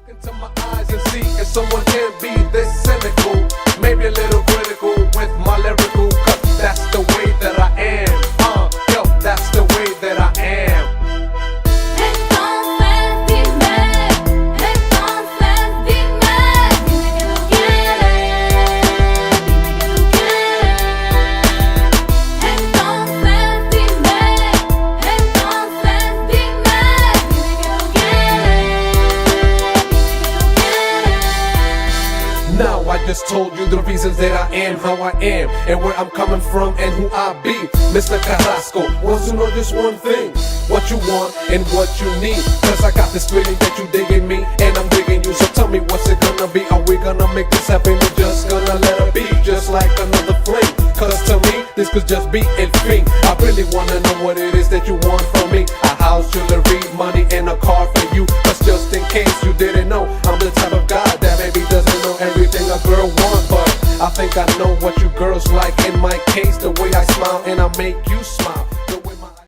into my eyes and see if someone can be this cynical, maybe a little critical with my lyrical, cause that's the way that I am. Yo, that's the way that I am. Now I just told you the reasons that I am how I am, and where I'm coming from and who I be. Mr. Carrasco wants to know just one thing: what you want and what you need. Cause I got this feeling that you digging me and I'm digging you. So tell me, what's it gonna be? Are we gonna make this happen or just gonna let it be? Just like another fling. Cause to me, this could just be it free. I really wanna know what it is that you want from me. A house, jewelry, money, and a car for you. Cause just in case you didn't know, I'm the type of guy that maybe doesn't know everything a girl wants, but I think I know what you girls like. In my case, the way I smile and I make you smile.